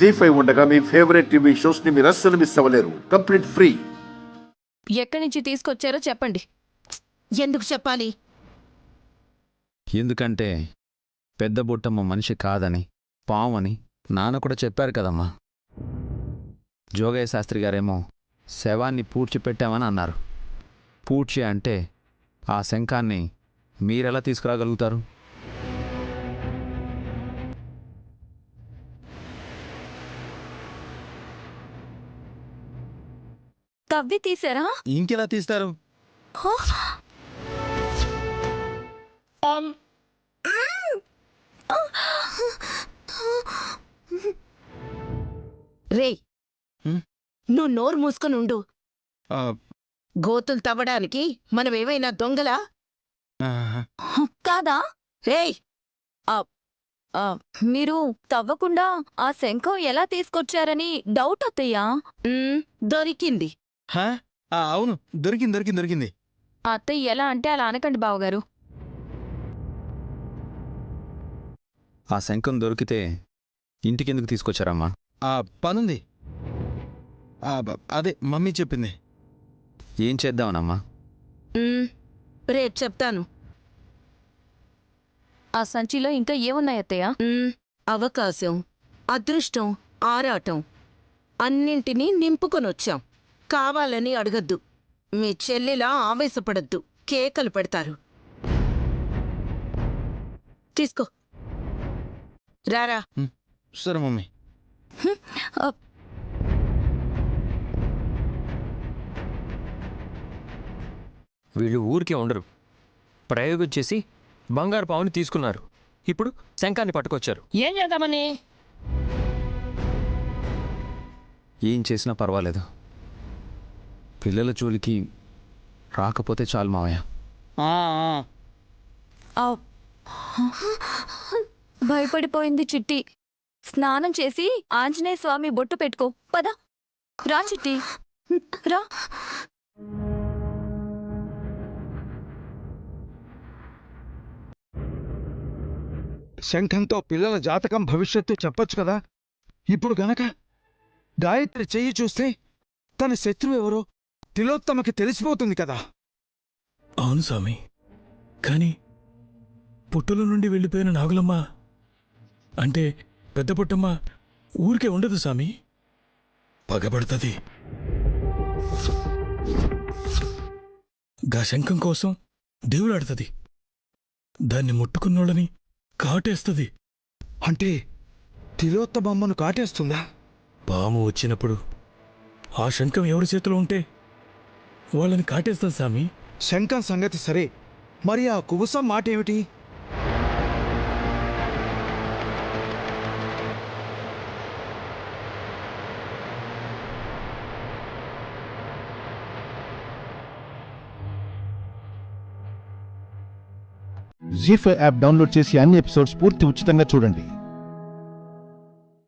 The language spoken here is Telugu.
జీ5 ఉండగా మీ ఫేవరెట్ టీవీ షోస్ ని మీరు అస్సలు మిస్ అవ్వలేరు. Complete free. ఎక్కడి నుంచి తీసుకొచ్చారో చెప్పండి. ఎందుకు చెప్పాలి? ఎందుకంటే పెద్ద బుట్టమ్మ మనిషి కాదని, పావని నాన్న కూడా చెప్పారు కదమ్మా. జోగయ్య శాస్త్రి గారేమో శవాన్ని పూడ్చిపెట్టామని అన్నారు. పూడ్చి అంటే ఆ శంఖాన్ని మీరెలా తీసుకురాగలుగుతారు? తవ్వి తీసారా? ఇంకెలా తీస్తారు? రేయ్, నువ్వు నోరు మూసుకొని ఉండు. గోతులు తవ్వడానికి మనమేమైనా దొంగలా? కాదా? రేయ్, మీరు తవ్వకుండా ఆ శంఖం ఎలా తీసుకొచ్చారని డౌట్ అత్తయ్యా. దొరికింది. అవును, దొరికింది. అత్తయ్య ఎలా అంటే అలా అనకండి బావగారు. ఆ శంఖం దొరికితే ఇంటికెందుకు తీసుకొచ్చారమ్మా? పనుంది. అదే మమ్మీ చెప్పింది. ఏం చేద్దామనమ్మా? రేపు చెప్తాను. ఆ సంచిలో ఇంకా ఏమున్నాయి అత్తయ్య? అవకాశం, అదృష్టం, ఆరాటం అన్నింటినీ నింపుకొనొచ్చాం. కావాలని అడగద్దు. మీ చెల్లిలా ఆవేశపడద్దు. కేకలు పెడతారు. తీసుకో. రారా. సరే మమ్మీ. వీళ్ళు ఊరికే ఉండరు. ప్రయోగం చేసి బంగారు పావుని తీసుకున్నారు. ఇప్పుడు శంఖాన్ని పట్టుకొచ్చారు. ఏం చేద్దామని? ఏం చేసినా పర్వాలేదు, పిల్లల జోలికి రాకపోతే చాలు మావయ్య. భయపడిపోయింది చిట్టి. స్నానం చేసి ఆంజనేయ స్వామి బొట్టు పెట్టుకో. పద రా చిట్టి, రా. శంఖంతో పిల్లల జాతకం భవిష్యత్తు చెప్పొచ్చు కదా. ఇప్పుడు గనక గాయత్రి చెయ్యి చూస్తే తన శత్రువు ఎవరో తిలోత్తమకి తెలిసిపోతుంది కదా. అవును స్వామి, కాని పుట్టుల నుండి వెళ్ళిపోయిన నాగులమ్మ అంటే పెద్ద పుట్టమ్మ ఊరికే ఉండదు స్వామి, పగబడుతుంది. గా శంఖం కోసం దేవులాడుతుంది. దాన్ని ముట్టుకున్నోళ్ళని కాటేస్తుంది. అంటే తిలోత్తమమ్మను కాటేస్తుందా? పాము వచ్చినప్పుడు ఆ శంఖం ఎవరి చేతిలో ఉంటే వాళ్ళని కాటేస్తుంది స్వామి. శంఖం సంగతి సరే, మరి ఆ కుబుసం మాట ఏమిటి? జీ5 యాప్ డౌన్లోడ్ చేసి అన్ని ఎపిసోడ్స్ పూర్తి ఉచితంగా చూడండి.